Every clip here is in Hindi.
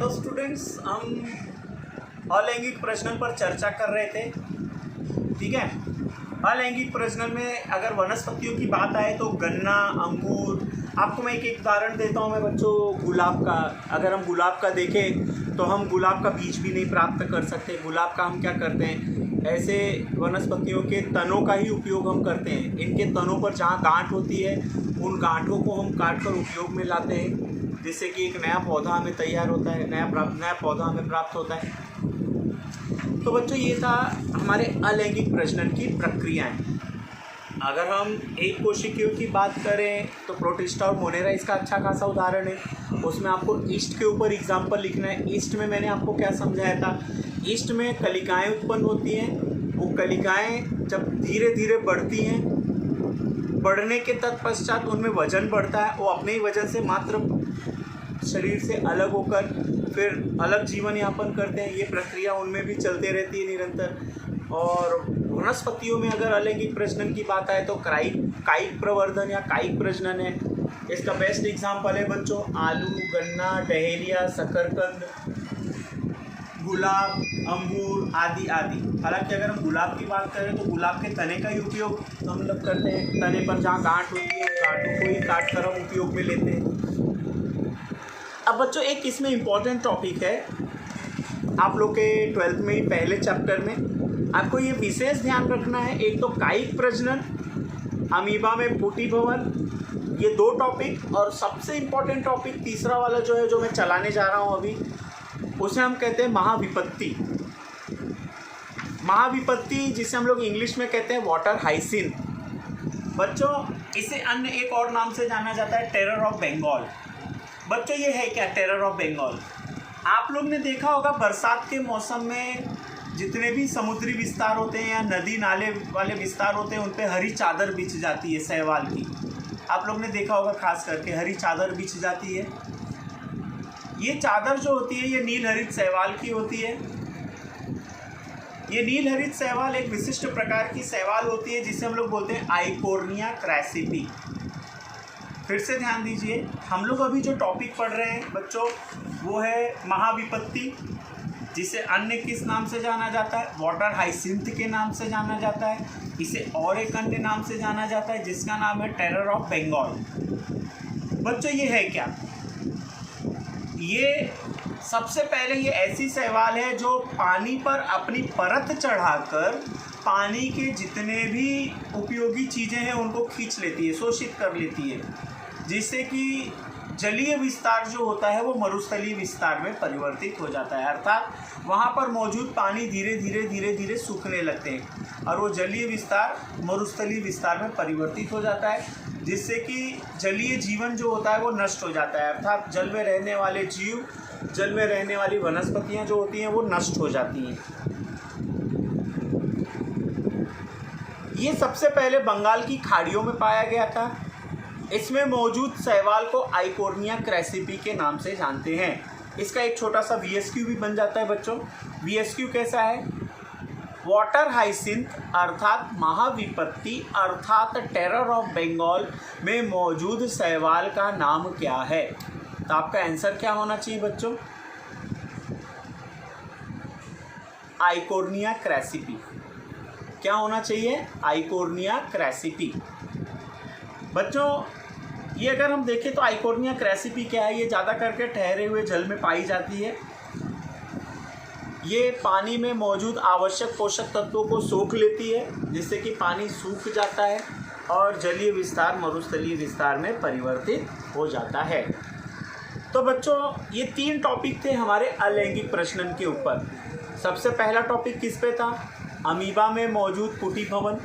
तो स्टूडेंट्स हम अलैंगिक प्रजनन पर चर्चा कर रहे थे। ठीक है, अलैंगिक प्रजनन में अगर वनस्पतियों की बात आए तो गन्ना, अंगूर, आपको मैं एक उदाहरण देता हूँ मैं बच्चों, गुलाब का। अगर हम गुलाब का देखें तो हम गुलाब का बीज भी नहीं प्राप्त कर सकते। गुलाब का हम क्या करते हैं, ऐसे वनस्पतियों के तनों का ही उपयोग हम करते हैं। इनके तनों पर जहाँ गांठ होती है उन गांठों को हम काट कर उपयोग में लाते हैं, जिससे कि एक नया पौधा हमें तैयार होता है, नया पौधा हमें प्राप्त होता है। तो बच्चों ये था हमारे अलैंगिक प्रजनन की प्रक्रियाएं। अगर हम एक कोशिकाओं की बात करें तो प्रोटिस्टा और मोनेरा इसका अच्छा खासा उदाहरण है। उसमें आपको ईस्ट के ऊपर एग्जाम्पल लिखना है। ईस्ट में मैंने आपको क्या समझाया था, ईस्ट में कलिकाएं उत्पन्न होती हैं। वो कलिकाएं जब धीरे धीरे बढ़ती हैं, बढ़ने के तत्पश्चात उनमें वजन बढ़ता है। वो अपने ही वजन से मात्र शरीर से अलग होकर फिर अलग जीवन यापन करते हैं। ये प्रक्रिया उनमें भी चलते रहती है निरंतर। और वनस्पतियों में अगर अलैंगिक प्रजनन की बात आए तो कायिक प्रवर्धन या कायिक प्रजनन है। इसका बेस्ट एग्जाम्पल है बच्चों आलू, गन्ना, डहेलिया, शकरकंद, गुलाब, अंगूर आदि आदि। हालांकि अगर हम गुलाब की बात करें तो गुलाब के तने का ही उपयोग हम लोग करते हैं। तने पर जहाँ गांठ होती है गांठों को ही काट कर हम उपयोग में लेते हैं। अब बच्चों एक इसमें इम्पॉर्टेंट टॉपिक है, आप लोग के 12th में ही पहले चैप्टर में आपको ये विशेष ध्यान रखना है। एक तो कायिक प्रजनन, अमीबा में पुटी भवन, ये दो टॉपिक। और सबसे इम्पॉर्टेंट टॉपिक तीसरा वाला जो है, जो मैं चलाने जा रहा हूँ अभी, उसे हम कहते हैं महाविपत्ति। महाविपत्ति जिसे हम लोग इंग्लिश में कहते हैं वाटर हाइसिंथ। बच्चों इसे अन्य एक और नाम से जाना जाता है टेरर ऑफ बंगाल। बच्चों ये है क्या टेरर ऑफ बंगाल? आप लोग ने देखा होगा बरसात के मौसम में जितने भी समुद्री विस्तार होते हैं या नदी नाले वाले विस्तार होते हैं, उन पे हरी चादर बिछ जाती है शैवाल की। आप लोग ने देखा होगा खास करके हरी चादर बिछ जाती है। ये चादर जो होती है ये नील हरित शैवाल की होती है। ये नील हरित शैवाल एक विशिष्ट प्रकार की शैवाल होती है जिसे हम लोग बोलते हैं आइकोर्निया क्रैसिपी। फिर से ध्यान दीजिए, हम लोग अभी जो टॉपिक पढ़ रहे हैं बच्चों वो है महाविपत्ति, जिसे अन्य किस नाम से जाना जाता है, वाटर हाइसिंथ के नाम से जाना जाता है। इसे और एक अन्य नाम से जाना जाता है जिसका नाम है टेरर ऑफ बंगाल। बच्चों ये है क्या, ये सबसे पहले ये ऐसी शैवाल है जो पानी पर अपनी परत चढ़ाकर पानी के जितने भी उपयोगी चीज़ें हैं उनको खींच लेती है, शोषित कर लेती है, जिससे कि जलीय विस्तार जो होता है वो मरुस्थलीय विस्तार में परिवर्तित हो जाता है। अर्थात वहाँ पर मौजूद पानी धीरे धीरे सूखने लगते हैं और वो जलीय विस्तार मरुस्थलीय विस्तार में परिवर्तित हो जाता है, जिससे कि जलीय जीवन जो होता है वो नष्ट हो जाता है। अर्थात जल में रहने वाले जीव, जल में रहने वाली वनस्पतियाँ जो होती हैं वो नष्ट हो जाती हैं। ये सबसे पहले बंगाल की खाड़ियों में पाया गया था। इसमें मौजूद शैवाल को आइकोर्निया क्रैसिपी के नाम से जानते हैं। इसका एक छोटा सा VSQ भी बन जाता है बच्चों। VSQ कैसा है, वाटर हाइसिंथ अर्थात महाविपत्ति अर्थात टेरर ऑफ बंगाल में मौजूद शैवाल का नाम क्या है? तो आपका आंसर क्या होना चाहिए बच्चों, आइकोर्निया क्रैसिपी। क्या होना चाहिए, आइकोर्निया क्रैसिपी। बच्चों ये अगर हम देखें तो आइकोर्निया क्रैसिपी क्या है, ये ज़्यादा करके ठहरे हुए जल में पाई जाती है। ये पानी में मौजूद आवश्यक पोषक तत्वों को सोख लेती है, जिससे कि पानी सूख जाता है और जलीय विस्तार मरुस्थलीय विस्तार में परिवर्तित हो जाता है। तो बच्चों ये 3 टॉपिक थे हमारे अलैंगिक प्रजनन के ऊपर। सबसे पहला टॉपिक किस पे था, अमीबा में मौजूद पुटी भवन।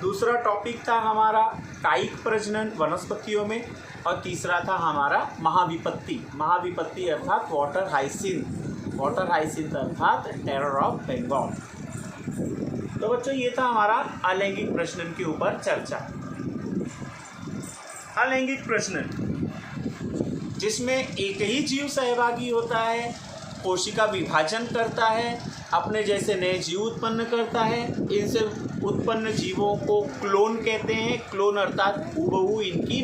दूसरा टॉपिक था हमारा कायिक प्रजनन वनस्पतियों में। और तीसरा था हमारा महाविपत्ति अर्थात वाटर हाइसिंथ अर्थात टेरर ऑफ बंगाल। तो बच्चों ये था हमारा अलैंगिक प्रजनन के ऊपर चर्चा। अलैंगिक प्रजनन जिसमें एक ही जीव सहभागी होता है, कोशिका विभाजन करता है, अपने जैसे नए जीव उत्पन्न करता है। इनसे उत्पन्न जीवों को क्लोन कहते हैं। क्लोन अर्थात हूबहू इनकी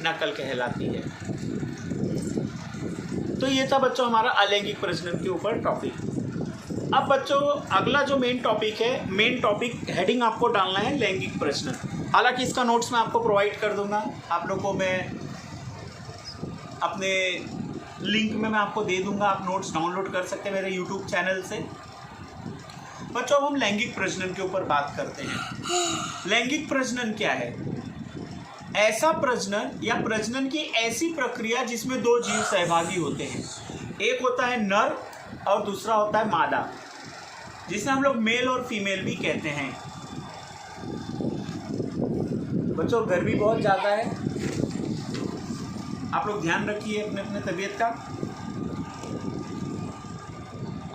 नकल कहलाती है। तो ये था बच्चों हमारा अलैंगिक प्रजनन के ऊपर टॉपिक। अब बच्चों अगला जो मेन टॉपिक है, मेन टॉपिक हेडिंग आपको डालना है लैंगिक प्रजनन। हालांकि इसका नोट्स मैं आपको प्रोवाइड कर दूंगा, आप लोगों को मैं अपने लिंक में मैं आपको दे दूंगा, आप नोट्स डाउनलोड कर सकते हैं मेरे यूट्यूब चैनल से। बच्चों अब हम लैंगिक प्रजनन के ऊपर बात करते हैं। लैंगिक प्रजनन क्या है? ऐसा प्रजनन या प्रजनन की ऐसी प्रक्रिया जिसमें दो जीव सहभागी होते हैं। एक होता है नर और दूसरा होता है मादा, जिसे हम लोग मेल और फीमेल भी कहते हैं। बच्चों गर्मी बहुत ज़्यादा है, आप लोग ध्यान रखिए अपने अपने तबीयत का।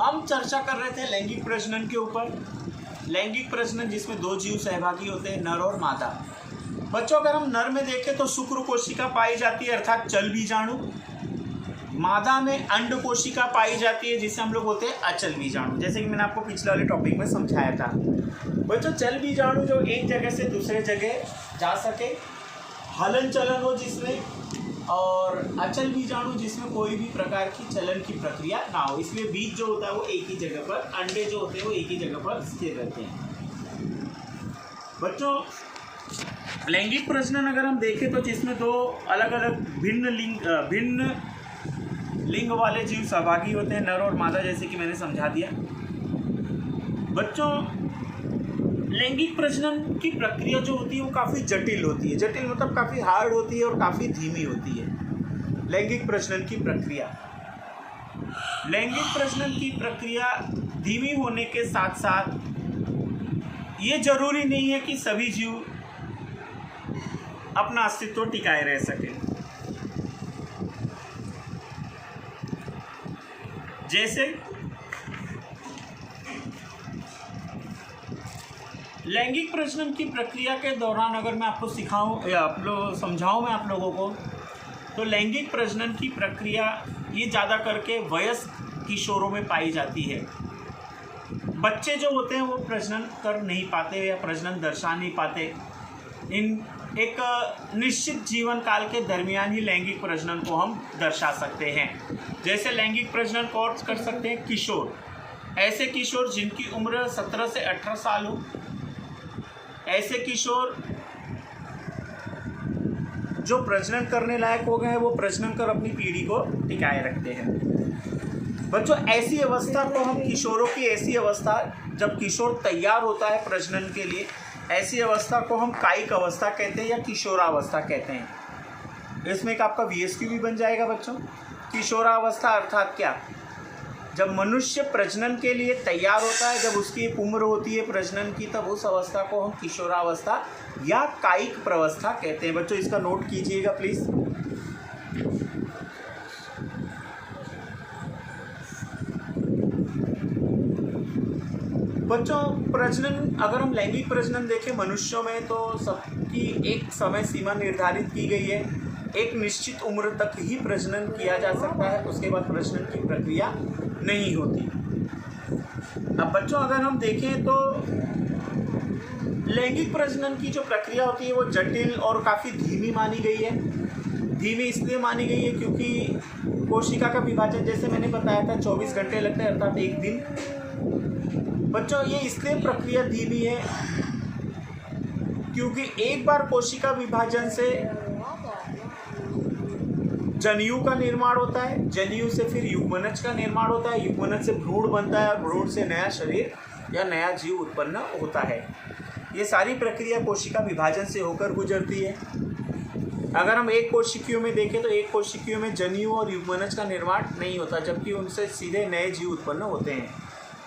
हम चर्चा कर रहे थे लैंगिक प्रजनन के ऊपर। लैंगिक प्रजनन जिसमें दो जीव सहभागी होते हैं, नर और मादा। बच्चों अगर हम नर में देखें तो शुक्र कोशिका पाई जाती है अर्थात चल बीजाणु। मादा में अंड कोशिका पाई जाती है जिसे हम लोग बोलते हैं अचल बीजाणु, जैसे कि मैंने आपको पिछले वाले टॉपिक में समझाया था। बच्चों चल बीजाणु जो एक जगह से दूसरे जगह जा सके, हलन चलन हो जिसमें, और अचल बीजाणु जिसमें कोई भी प्रकार की चलन की प्रक्रिया ना हो, इसलिए बीज जो होता है वो एक ही जगह पर, अंडे जो होते हैं वो एक ही जगह पर स्थिर रहते हैं। बच्चों लैंगिक प्रजनन अगर हम देखें तो जिसमें दो अलग अलग भिन्न लिंग वाले जीव सहभागी होते हैं, नर और मादा, जैसे कि मैंने समझा दिया। बच्चों लैंगिक प्रजनन की प्रक्रिया जो होती है वो काफ़ी जटिल होती है। जटिल मतलब काफ़ी हार्ड होती है और काफ़ी धीमी होती है। लैंगिक प्रजनन की प्रक्रिया, लैंगिक प्रजनन की प्रक्रिया धीमी होने के साथ साथ ये जरूरी नहीं है कि सभी जीव अपना अस्तित्व टिकाए रह सकें। जैसे लैंगिक प्रजनन की प्रक्रिया के दौरान अगर मैं आपको सिखाऊं या समझाऊं मैं आप लोगों को, तो लैंगिक प्रजनन की प्रक्रिया ये ज़्यादा करके वयस्क किशोरों में पाई जाती है। बच्चे जो होते हैं वो प्रजनन कर नहीं पाते या प्रजनन दर्शा नहीं पाते। इन एक निश्चित जीवन काल के दरमियान ही लैंगिक प्रजनन को हम दर्शा सकते हैं। जैसे लैंगिक प्रजनन को और कर सकते हैं किशोर, ऐसे किशोर जिनकी उम्र 17 से 18 साल हो, ऐसे किशोर जो प्रजनन करने लायक हो गए हैं वो प्रजनन कर अपनी पीढ़ी को टिकाए रखते हैं। बच्चों ऐसी अवस्था को हम किशोरों की ऐसी अवस्था जब किशोर तैयार होता है प्रजनन के लिए, ऐसी अवस्था को हम कायिक अवस्था कहते हैं या किशोरावस्था कहते हैं। इसमें एक आपका VSQ भी बन जाएगा बच्चों। किशोरावस्था अर्थात क्या? जब मनुष्य प्रजनन के लिए तैयार होता है, जब उसकी एक उम्र होती है प्रजनन की, तब उस अवस्था को हम किशोरावस्था या कायिक प्रवस्था कहते हैं। बच्चों इसका नोट कीजिएगा प्लीज़। बच्चों प्रजनन अगर हम लैंगिक प्रजनन देखें मनुष्यों में तो सबकी एक समय सीमा निर्धारित की गई है। एक निश्चित उम्र तक ही प्रजनन किया जा सकता है, उसके बाद प्रजनन की प्रक्रिया नहीं होती। अब बच्चों अगर हम देखें तो लैंगिक प्रजनन की जो प्रक्रिया होती है वो जटिल और काफ़ी धीमी मानी गई है। धीमी इसलिए मानी गई है क्योंकि कोशिका का विभाजन जैसे मैंने बताया था 24 घंटे लगते हैं अर्थात एक दिन। बच्चों ये इसलिए प्रक्रिया धीमी है क्योंकि एक बार कोशिका विभाजन से जनेयु का निर्माण होता है, जनेयु से फिर युग्मनज का निर्माण होता है, युग्मनज से भ्रूण बनता है और भ्रूण से नया शरीर या नया जीव उत्पन्न होता है। ये सारी प्रक्रिया कोशिका विभाजन से होकर गुजरती है। अगर हम एक कोशिकीयों में देखें तो एक कोशिकीयों में जनेयु और युग्मनज का निर्माण नहीं होता, जबकि उनसे सीधे नए जीव उत्पन्न होते हैं।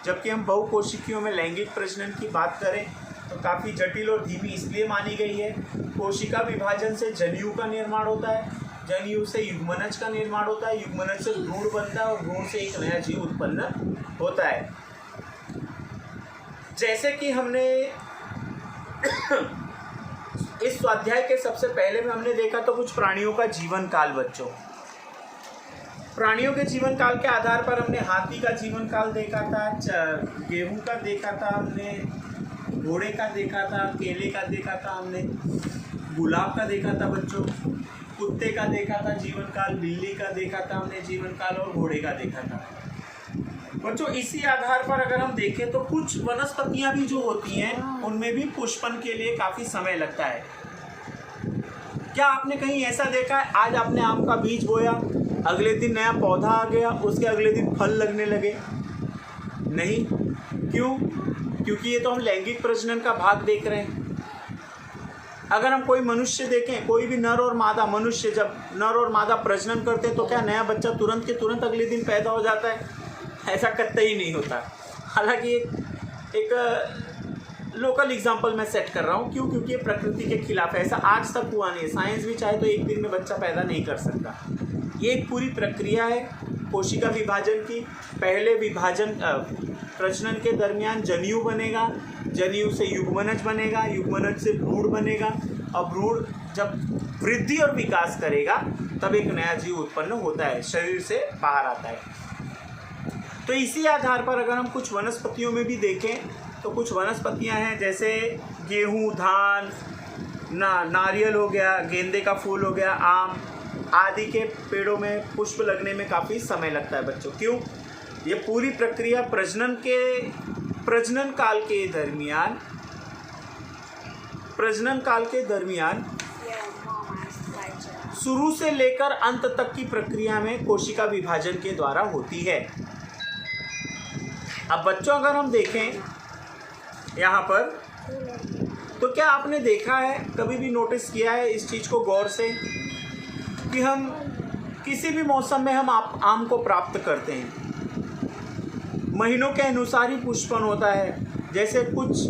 जबकि हम बहुकोशिकीयों में लैंगिक प्रजनन की बात करें तो काफ़ी जटिल और धीमी इसलिए मानी गई है। कोशिका विभाजन से जनेयु का निर्माण होता है, जनेयु से युग्मनज का निर्माण होता है, युग्मनज से भ्रूण बनता है और भ्रूण से एक नया जीव उत्पन्न होता है। जैसे कि हमने इस स्वाध्याय के सबसे पहले में हमने देखा तो कुछ प्राणियों का जीवन काल। बच्चों प्राणियों के जीवन काल के आधार पर हमने हाथी का जीवन काल देखा था, गेहूं का देखा था, हमने घोड़े का देखा था, केले का देखा था, हमने गुलाब का देखा था बच्चों। कुत्ते का देखा था जीवन काल, बिल्ली का देखा था हमने जीवन काल, और घोड़े का देखा था। बच्चों इसी आधार पर अगर हम देखें तो कुछ वनस्पतियां भी जो होती हैं उनमें भी पुष्पन के लिए काफी समय लगता है। क्या आपने कहीं ऐसा देखा है, आज आपने आम का बीज बोया, अगले दिन नया पौधा आ गया, उसके अगले दिन फल लगने लगे? नहीं। क्यों? क्योंकि ये तो हम लैंगिक प्रजनन का भाग देख रहे हैं। अगर हम कोई मनुष्य देखें, कोई भी नर और मादा मनुष्य, जब नर और मादा प्रजनन करते हैं तो क्या नया बच्चा तुरंत के तुरंत अगले दिन पैदा हो जाता है? ऐसा कतई नहीं होता। हालांकि एक लोकल एग्जांपल मैं सेट कर रहा हूँ। क्यों? क्योंकि ये प्रकृति के खिलाफ है, ऐसा आज तक हुआ नहीं है। साइंस भी चाहे तो एक दिन में बच्चा पैदा नहीं कर सकता। ये एक पूरी प्रक्रिया है कोशिका विभाजन की। पहले विभाजन प्रजनन के दरमियान जनेयु बनेगा, जनेयु से युग्मनज बनेगा, युग्मनज से भ्रूण बनेगा, और भ्रूण जब वृद्धि और विकास करेगा तब एक नया जीव उत्पन्न होता है, शरीर से बाहर आता है। तो इसी आधार पर अगर हम कुछ वनस्पतियों में भी देखें तो कुछ वनस्पतियां हैं जैसे गेहूँ, धान, नारियल हो गया, गेंदे का फूल हो गया, आम आदि के पेड़ों में पुष्प लगने में काफ़ी समय लगता है बच्चों। क्यों? ये पूरी प्रक्रिया प्रजनन काल के दरमियान शुरू से लेकर अंत तक की प्रक्रिया में कोशिका विभाजन के द्वारा होती है। अब बच्चों अगर हम देखें यहाँ पर, तो क्या आपने देखा है, कभी भी नोटिस किया है इस चीज़ को गौर से, कि हम किसी भी मौसम में हम आम को प्राप्त करते हैं, महीनों के अनुसार ही पुष्पन होता है। जैसे कुछ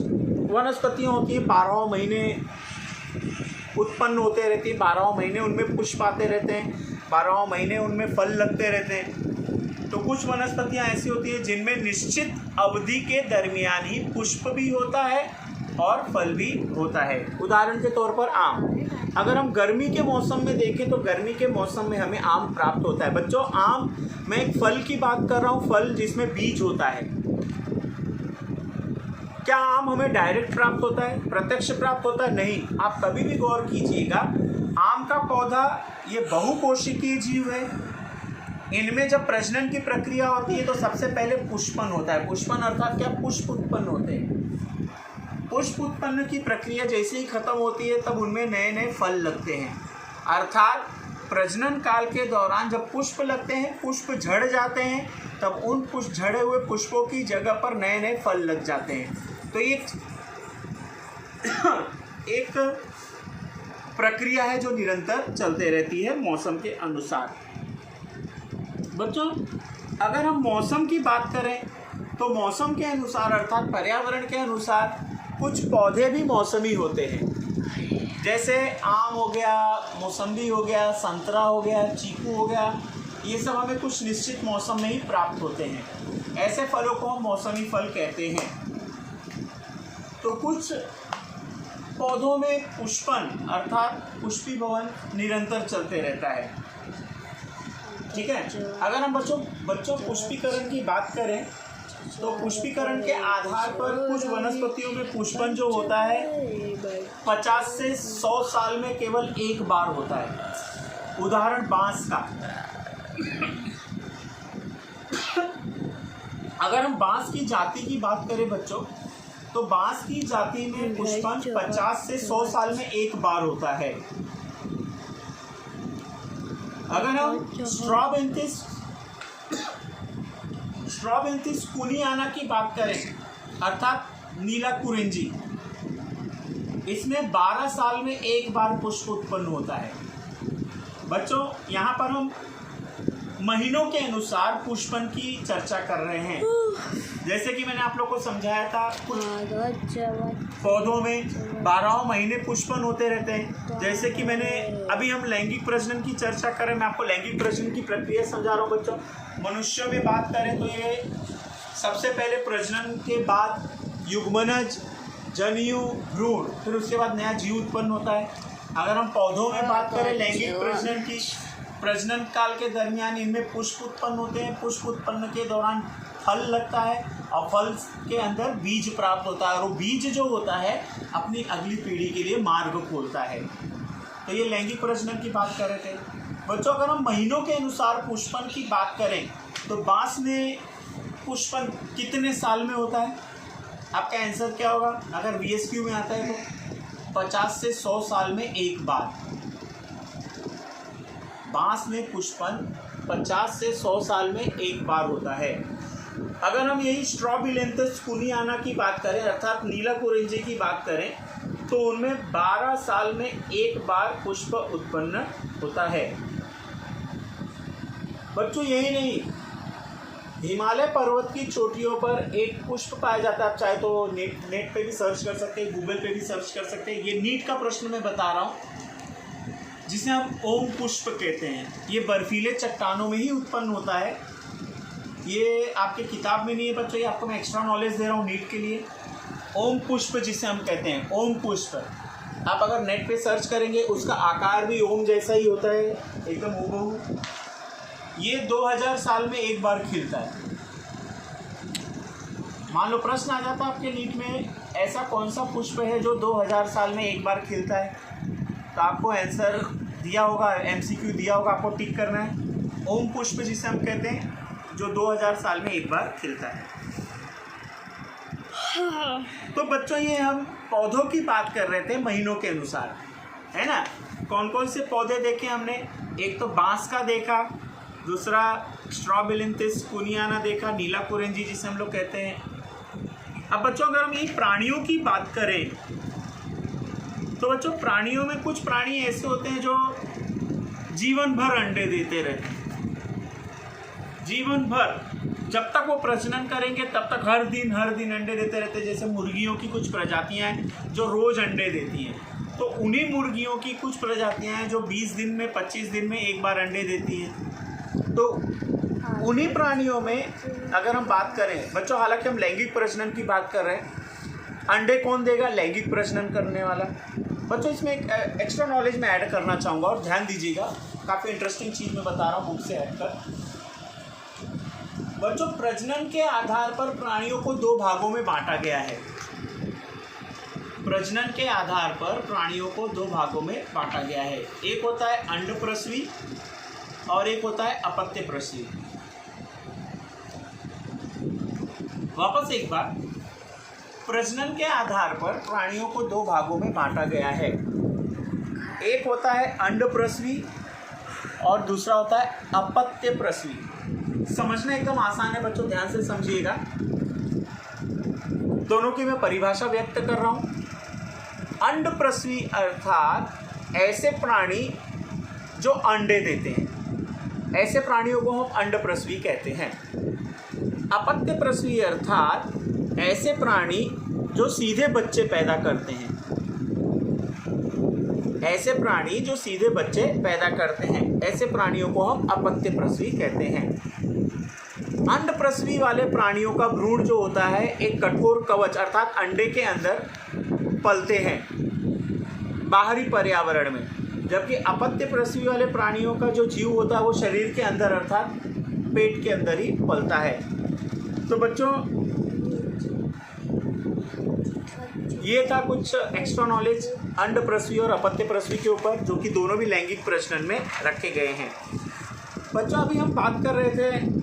वनस्पतियाँ होती हैं 12 महीने उत्पन्न होते रहती हैं, 12 महीने उनमें पुष्प आते रहते हैं, 12 महीने उनमें फल लगते रहते हैं। तो कुछ वनस्पतियाँ ऐसी होती हैं जिनमें निश्चित अवधि के दरमियान ही पुष्प भी होता है और फल भी होता है। उदाहरण के तौर पर आम। अगर हम गर्मी के मौसम में देखें तो गर्मी के मौसम में हमें आम प्राप्त होता है। बच्चों आम, मैं एक फल की बात कर रहा हूँ, फल जिसमें बीज होता है। क्या आम हमें डायरेक्ट प्राप्त होता है, प्रत्यक्ष प्राप्त होता है? नहीं। आप कभी भी गौर कीजिएगा, आम का पौधा ये बहुकोशिकीय जीव है। इनमें जब प्रजनन की प्रक्रिया होती है तो सबसे पहले पुष्पन होता है। पुष्पन अर्थात क्या? पुष्प उत्पन्न होते हैं। पुष्प उत्पन्न की प्रक्रिया जैसे ही खत्म होती है तब उनमें नए नए फल लगते हैं। अर्थात प्रजनन काल के दौरान जब पुष्प लगते हैं, पुष्प झड़ जाते हैं, तब उन झड़े हुए पुष्पों की जगह पर नए नए फल लग जाते हैं। तो ये एक प्रक्रिया है जो निरंतर चलते रहती है मौसम के अनुसार। बच्चों अगर हम मौसम की बात करें तो मौसम के अनुसार अर्थात पर्यावरण के अनुसार कुछ पौधे भी मौसमी होते हैं। जैसे आम हो गया, मौसम्बी हो गया, संतरा हो गया, चीकू हो गया, ये सब हमें कुछ निश्चित मौसम में ही प्राप्त होते हैं। ऐसे फलों को हम मौसमी फल कहते हैं। तो कुछ पौधों में पुष्पन अर्थात पुष्पीभवन निरंतर चलते रहता है। ठीक है। अगर हम बच्चों पुष्पीकरण की बात करें तो पुष्पीकरण के आधार पर कुछ वनस्पतियों में पुष्पन जो होता है 50 से 100 साल में केवल एक बार होता है। उदाहरण बांस का। अगर हम बांस की जाति की बात करें बच्चों, तो बांस की जाति में पुष्पन 50 से 100 साल में एक बार होता है। अगर हम स्ट्रॉबेंथिस कुनियाना की बात करें अर्थात नीला कुरिंजी, इसमें 12 साल में एक बार पुष्प उत्पन्न होता है। बच्चों यहाँ पर हम महीनों के अनुसार पुष्पन की चर्चा कर रहे हैं। जैसे कि मैंने आप लोग को समझाया था, कुछ पौधों में 12 महीने पुष्पन होते रहते हैं। जैसे कि मैंने अभी हम लैंगिक प्रजनन की चर्चा कर रहे हैं, मैं आपको लैंगिक प्रजनन की प्रक्रिया समझा रहा हूँ बच्चों। मनुष्यों में बात करें तो ये सबसे पहले प्रजनन के बाद युग्मनज, जनेयु, भ्रूण, फिर उसके बाद नया जीव उत्पन्न होता है। अगर हम पौधों में बात करें लैंगिक प्रजनन की, प्रजनन काल के दरमियान इनमें पुष्प उत्पन्न होते हैं। पुष्प उत्पन्न के दौरान फल लगता है और फल के अंदर बीज प्राप्त होता है, और वो बीज जो होता है अपनी अगली पीढ़ी के लिए मार्ग खोलता है। तो ये लैंगिक प्रजनन की बात कर रहे थे। बच्चों अगर हम महीनों के अनुसार पुष्पन की बात करें तो बांस में पुष्पन कितने साल में होता है? आपका आंसर क्या होगा? अगर VSQ में आता है तो 50 से 100 साल में एक बार। बांस में पुष्पन 50 से 100 साल में एक बार होता है। अगर हम यही स्ट्रॉबिलेंथस कुनियाना की बात करें अर्थात नीला कुरिंजी की बात करें तो उनमें 12 साल में एक बार पुष्प उत्पन्न होता है। बच्चों यही नहीं, हिमालय पर्वत की चोटियों पर एक पुष्प पाया जाता है। आप चाहे तो नेट पे भी सर्च कर सकते हैं, गूगल पे भी सर्च कर सकते हैं। ये नीट का प्रश्न मैं बता रहा हूँ, जिसे हम ओम पुष्प कहते हैं। ये बर्फीले चट्टानों में ही उत्पन्न होता है। ये आपके किताब में नहीं है बच्चों, ये आपको मैं एक्स्ट्रा नॉलेज दे रहा हूँ नीट के लिए। ओम पुष्प जिसे हम कहते हैं, ओम पुष्प, आप अगर नेट पे सर्च करेंगे उसका आकार भी ओम जैसा ही होता है, एकदम हूबहू। ये 2000 साल में एक बार खिलता है। मान लो प्रश्न आ जाता है आपके नीट में, ऐसा कौन सा पुष्प है जो 2000 साल में एक बार खिलता है? तो आपको आंसर दिया होगा, MCQ दिया होगा, आपको टिक करना है। ओम पुष्प जिसे हम कहते हैं जो 2000 साल में एक बार खिलता है। तो बच्चों ये हम पौधों की बात कर रहे थे महीनों के अनुसार, है ना। कौन कौन से पौधे देखे हमने? एक तो बांस का देखा, दूसरा स्ट्रॉबिलेंथिस कुनियाना देखा, नीला कुरिंजी जिसे हम लोग कहते हैं। अब बच्चों अगर हम यही प्राणियों की बात करें तो बच्चों प्राणियों में कुछ प्राणी ऐसे होते हैं जो जीवन भर अंडे देते रहते हैं। जीवन भर, जब तक वो प्रजनन करेंगे तब तक हर दिन अंडे देते रहते हैं। जैसे मुर्गियों की कुछ प्रजातियां हैं जो रोज अंडे देती हैं, तो उन्हीं मुर्गियों की कुछ प्रजातियां हैं जो 20 दिन में 25 दिन में एक बार अंडे देती हैं। तो उन्हीं प्राणियों में अगर हम बात करें बच्चों, हालांकि हम लैंगिक प्रजनन की बात कर रहे हैं, अंडे कौन देगा? लैंगिक प्रजनन करने वाला। बच्चों इसमें एक एक्स्ट्रा नॉलेज मैं ऐड करना चाहूँगा और ध्यान दीजिएगा, काफ़ी इंटरेस्टिंग चीज़ मैं बता रहा हूँ बुक से हटकर। बच्चों प्रजनन के आधार पर प्राणियों को दो भागों में बांटा गया है। प्रजनन के आधार पर प्राणियों को दो भागों में बांटा गया है। एक होता है अंडप्रसवी और एक होता है अपत्य प्रसवी। वापस एक बार, प्रजनन के आधार पर प्राणियों को दो भागों में बांटा गया है। एक होता है अंडप्रसवी और दूसरा होता है अपत्य प्रसवी। समझना एकदम आसान है बच्चों, ध्यान से समझिएगा। दोनों की मैं परिभाषा व्यक्त कर रहा हूं। अंडप्रसवी अर्थात ऐसे प्राणी जो अंडे देते हैं, ऐसे प्राणियों को हम अंडप्रसवी कहते हैं। अपत्य प्रसवी अर्थात ऐसे प्राणी जो सीधे बच्चे पैदा करते हैं, ऐसे प्राणी जो सीधे बच्चे पैदा करते हैं, ऐसे प्राणियों को हम अपत्य प्रसवी कहते हैं। अंडप्रसवी वाले प्राणियों का भ्रूण जो होता है एक कठोर कवच अर्थात अंडे के अंदर पलते हैं बाहरी पर्यावरण में, जबकि अपत्य प्रसवी वाले प्राणियों का जो जीव होता है वो शरीर के अंदर अर्थात पेट के अंदर ही पलता है। तो बच्चों ये था कुछ एक्स्ट्रा नॉलेज अंडप्रसवी और अपत्य प्रसवी के ऊपर, जो कि दोनों भी लैंगिक प्रजनन में रखे गए हैं। बच्चों अभी हम बात कर रहे थे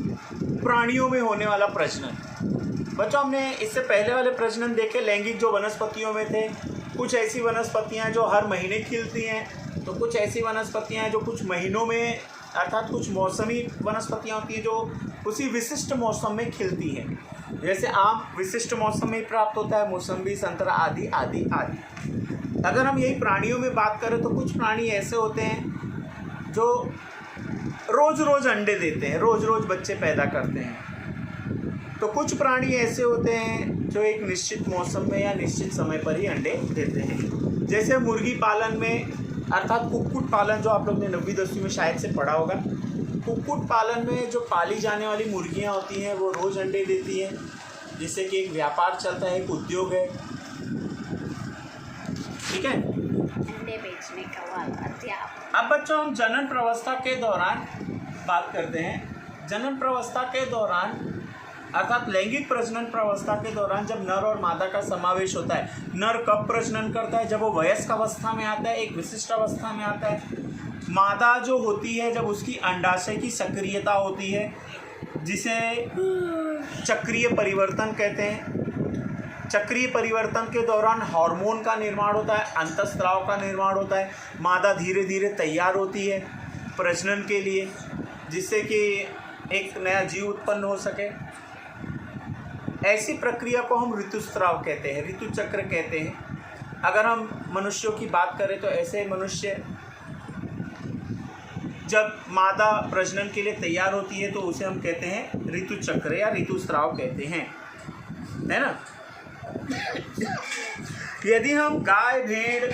प्राणियों में होने वाला प्रजनन। बच्चों हमने इससे पहले वाले प्रजनन देखे लैंगिक जो वनस्पतियों में थे। कुछ ऐसी वनस्पतियां जो हर महीने खिलती हैं, तो कुछ ऐसी वनस्पतियां हैं जो कुछ महीनों में अर्थात कुछ मौसमी वनस्पतियां होती हैं जो उसी विशिष्ट मौसम में खिलती हैं। जैसे आम विशिष्ट मौसम में प्राप्त होता है, मौसम्बी, संतरा आदि आदि आदि। अगर हम यही प्राणियों में बात करें तो कुछ प्राणी ऐसे होते हैं जो रोज़ रोज़ अंडे देते हैं, रोज़ रोज़ बच्चे पैदा करते हैं। तो कुछ प्राणी ऐसे होते हैं जो एक निश्चित मौसम में या निश्चित समय पर ही अंडे देते हैं। जैसे मुर्गी पालन में अर्थात कुक्कुट पालन, जो आप लोग ने 9वीं 10वीं में शायद से पढ़ा होगा। कुक्कुट पालन में जो पाली जाने वाली मुर्गियां होती हैं वो रोज़ अंडे देती हैं, जिससे कि एक व्यापार चलता है, एक उद्योग है। ठीक है, अंडे बेचने का वाला। अब बच्चों हम जनन प्रवस्था के दौरान बात करते हैं। जनन प्रवस्था के दौरान अर्थात लैंगिक प्रजनन प्रावस्था के दौरान जब नर और मादा का समावेश होता है, नर कब प्रजनन करता है, जब वो वयस्क अवस्था में आता है, एक विशिष्ट अवस्था में आता है। मादा जो होती है जब उसकी अंडाशय की सक्रियता होती है, जिसे चक्रीय परिवर्तन कहते हैं। चक्रीय परिवर्तन के दौरान हार्मोन का निर्माण होता है, अंतःस्राव का निर्माण होता है, मादा धीरे धीरे तैयार होती है प्रजनन के लिए, जिससे कि एक नया जीव उत्पन्न हो सके। ऐसी प्रक्रिया को हम ऋतुस्राव कहते हैं, ऋतुचक्र कहते हैं। अगर हम मनुष्यों की बात करें तो ऐसे मनुष्य जब मादा प्रजनन के लिए तैयार होती है तो उसे हम कहते हैं ऋतुचक्र या ऋतुस्राव कहते हैं, है ना। यदि हम गाय, भेड़,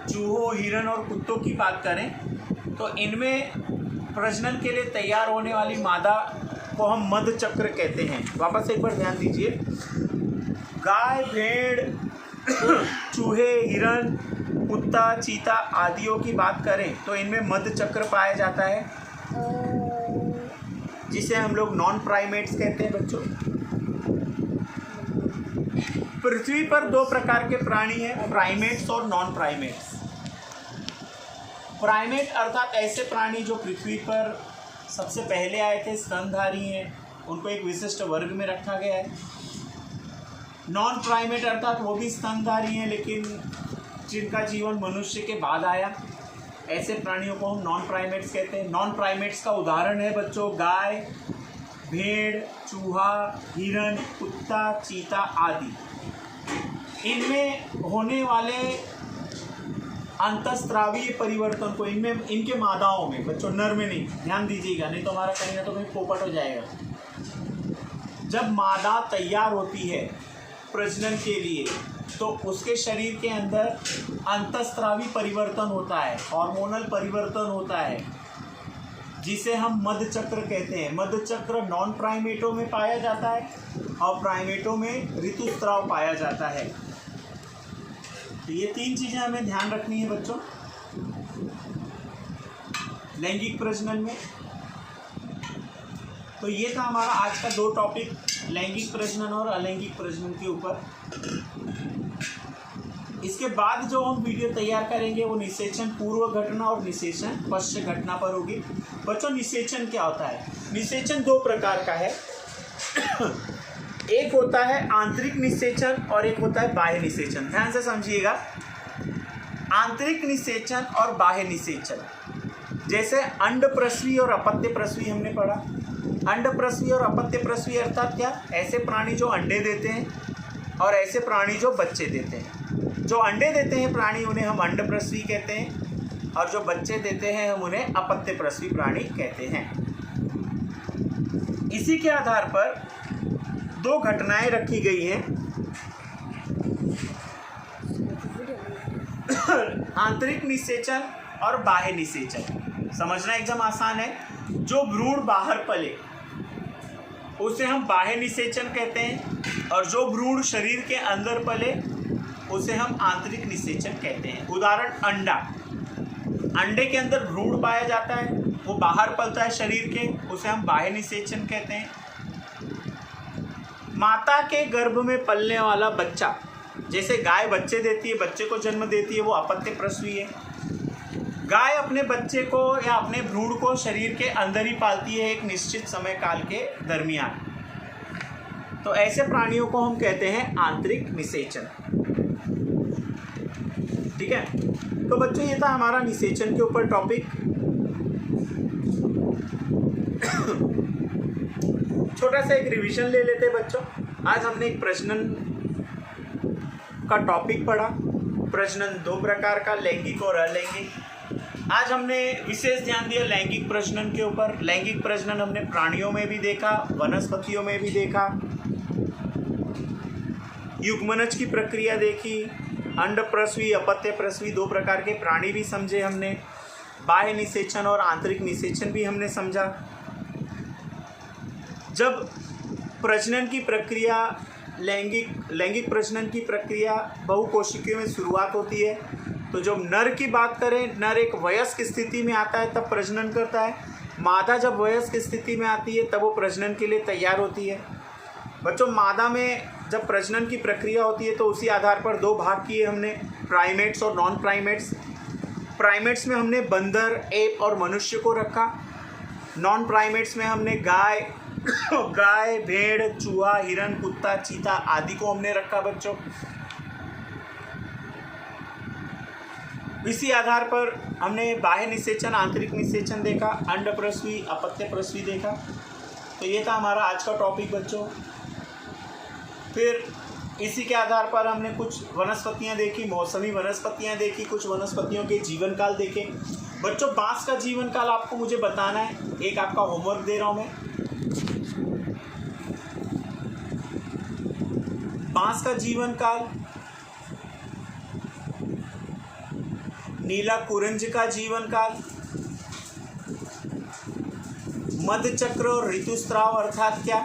चूहों, हिरन और कुत्तों की बात करें तो इनमें प्रजनन के लिए तैयार होने वाली मादा को हम मध्य चक्र कहते हैं। वापस एक बार ध्यान दीजिए, गाय, भेड़, चूहे, हिरन, कुत्ता, चीता आदियों की बात करें तो इनमें मध्य चक्र पाया जाता है, जिसे हम लोग नॉन प्राइमेट्स कहते हैं बच्चों। पृथ्वी पर दो प्रकार के प्राणी हैं, प्राइमेट्स और नॉन प्राइमेट्स। प्राइमेट अर्थात ऐसे प्राणी जो पृथ्वी पर सबसे पहले आए थे, स्तनधारी हैं, उनको एक विशिष्ट वर्ग में रखा गया है। नॉन प्राइमेट अर्थात वो भी स्तनधारी हैं लेकिन जिनका जीवन मनुष्य के बाद आया, ऐसे प्राणियों को हम नॉन प्राइमेट्स कहते हैं। नॉन प्राइमेट्स का उदाहरण है बच्चों गाय, भेड़, चूहा, हिरन, कुत्ता, चीता आदि। इनमें होने वाले अंतःस्रावीय परिवर्तन को इनके मादाओं में, बच्चों नर में नहीं, ध्यान दीजिएगा, नहीं तो हमारा कहीं ना तो कहीं पोपट हो जाएगा। जब मादा तैयार होती है प्रजनन के लिए तो उसके शरीर के अंदर अंतःस्रावी परिवर्तन होता है, हार्मोनल परिवर्तन होता है, जिसे हम मध्य चक्र कहते हैं। मध्य चक्र नॉन प्राइमेटों में पाया जाता है और प्राइमेटों में ऋतुस्राव पाया जाता है। तो ये तीन चीज़ें हमें ध्यान रखनी है बच्चों लैंगिक प्रजनन में। तो ये था हमारा आज का 2 टॉपिक, लैंगिक प्रजनन और अलैंगिक प्रजनन के ऊपर। इसके बाद जो हम वीडियो तैयार करेंगे वो निषेचन पूर्व घटना और निषेचन पश्च घटना पर होगी। बच्चों निषेचन क्या होता है? निषेचन 2 प्रकार का है। एक होता है आंतरिक निषेचन और एक होता है बाह्य निषेचन। ध्यान से समझिएगा, आंतरिक निषेचन और बाह्य निषेचन। जैसे अंड प्रसवी और अपत्य प्रसवी हमने पढ़ा। अंड प्रसवी और अपत्य प्रसवी अर्थात क्या? ऐसे प्राणी जो अंडे देते हैं और ऐसे प्राणी जो बच्चे देते हैं। जो अंडे देते हैं प्राणी उन्हें हम अंड प्रसवी कहते हैं और जो बच्चे देते हैं हम उन्हें अपत्य प्रसवी प्राणी कहते हैं। इसी के आधार पर 2 घटनाएं रखी गई हैं, आंतरिक निषेचन और बाह्य निषेचन। समझना एकदम आसान है। जो भ्रूण बाहर पले उसे हम बाह्य निषेचन कहते हैं और जो भ्रूण शरीर के अंदर पले उसे हम आंतरिक निषेचन कहते हैं। उदाहरण अंडा, अंडे के अंदर भ्रूण पाया जाता है, वो बाहर पलता है शरीर के, उसे हम बाह्य निषेचन कहते हैं। माता के गर्भ में पलने वाला बच्चा, जैसे गाय बच्चे देती है, बच्चे को जन्म देती है, वो अपत्य प्रसवी है। गाय अपने बच्चे को या अपने भ्रूण को शरीर के अंदर ही पालती है एक निश्चित समय काल के दरमियान। तो ऐसे प्राणियों को हम कहते हैं आंतरिक निषेचन। ठीक है, तो बच्चों ये था हमारा निषेचन के ऊपर टॉपिक। छोटा सा एक रिवीजन ले लेते हैं बच्चों। आज हमने एक प्रजनन का टॉपिक पढ़ा। प्रजनन 2 प्रकार का, लैंगिक और अलैंगिक। आज हमने विशेष ध्यान दिया लैंगिक प्रजनन के ऊपर। लैंगिक प्रजनन हमने प्राणियों में भी देखा, वनस्पतियों में भी देखा, युग्मनज की प्रक्रिया देखी, अंड प्रसवी, अपत्य प्रसवी 2 प्रकार के प्राणी भी समझे हमने, बाह्य निषेचन और आंतरिक निषेचन भी हमने समझा। जब प्रजनन की प्रक्रिया लैंगिक प्रजनन की प्रक्रिया बहुकोशिकीयों में शुरुआत होती है, तो जब नर की बात करें, नर एक वयस्क स्थिति में आता है तब प्रजनन करता है। मादा जब वयस्क स्थिति में आती है तब वो प्रजनन के लिए तैयार होती है। बच्चों मादा में जब प्रजनन की प्रक्रिया होती है तो उसी आधार पर दो भाग किए हमने, प्राइमेट्स और नॉन प्राइमेट्स। प्राइमेट्स में हमने बंदर, एप और मनुष्य को रखा। नॉन प्राइमेट्स में हमने गाय भेड़, चूहा, हिरन, कुत्ता, चीता आदि को हमने रखा बच्चों। इसी आधार पर हमने बाह्य निषेचन, आंतरिक निषेचन देखा, अंडप्रसवी, अपत्यप्रसवी देखा। तो ये था हमारा आज का टॉपिक बच्चों। फिर इसी के आधार पर हमने कुछ वनस्पतियाँ देखी, मौसमी वनस्पतियाँ देखी, कुछ वनस्पतियों के जीवन काल देखे। बच्चों बांस का जीवन काल आपको मुझे बताना है, एक आपका होमवर्क दे रहा हूँ मैं। बांस का जीवन काल, नीला कुरंज का जीवन काल, मध्य चक्र और ऋतुस्राव अर्थात क्या,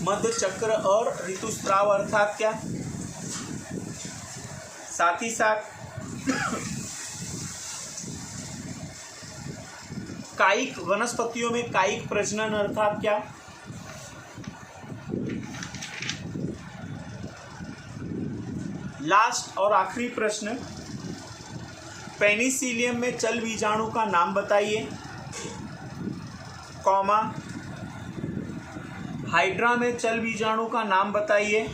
मध्य चक्र और ऋतुस्राव अर्थात क्या, साथ ही साथ कायिक वनस्पतियों में कायिक प्रजनन अर्थात क्या, लास्ट और आखिरी प्रश्न, पेनिसिलियम में चल बीजाणु का नाम बताइए, कॉमा, हाइड्रा में चल बीजाणु का नाम बताइए,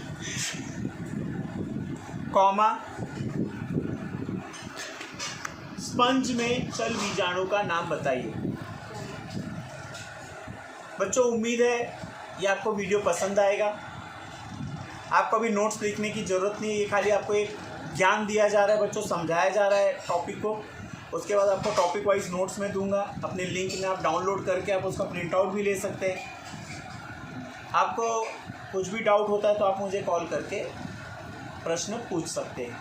कॉमा, स्पंज में चल बीजाणु का नाम बताइए। बच्चों उम्मीद है ये आपको वीडियो पसंद आएगा। आपको अभी नोट्स लिखने की ज़रूरत नहीं है, ये खाली आपको एक ज्ञान दिया जा रहा है बच्चों, समझाया जा रहा है टॉपिक को। उसके बाद आपको टॉपिक वाइज नोट्स में दूंगा, अपने लिंक में आप डाउनलोड करके आप उसका प्रिंट आउट भी ले सकते हैं। आपको कुछ भी डाउट होता है तो आप मुझे कॉल करके प्रश्न पूछ सकते हैं।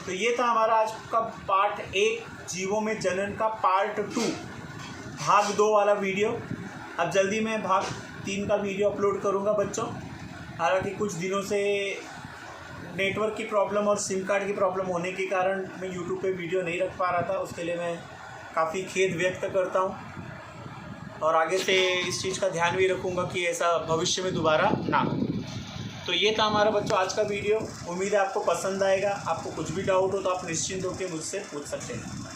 तो ये था हमारा आज का पार्ट 1 जीवों में जनन का पार्ट 2 भाग 2 वाला वीडियो। अब जल्दी मैं भाग 3 का वीडियो अपलोड करूँगा बच्चों। हालांकि कुछ दिनों से नेटवर्क की प्रॉब्लम और सिम कार्ड की प्रॉब्लम होने के कारण मैं यूट्यूब पे वीडियो नहीं रख पा रहा था, उसके लिए मैं काफ़ी खेद व्यक्त करता हूँ और आगे से इस चीज़ का ध्यान भी रखूँगा कि ऐसा भविष्य में दोबारा ना हो। तो ये था हमारा बच्चों आज का वीडियो। उम्मीद है आपको पसंद आएगा। आपको कुछ भी डाउट हो तो आप निश्चिंत होकर मुझसे पूछ सकते हैं।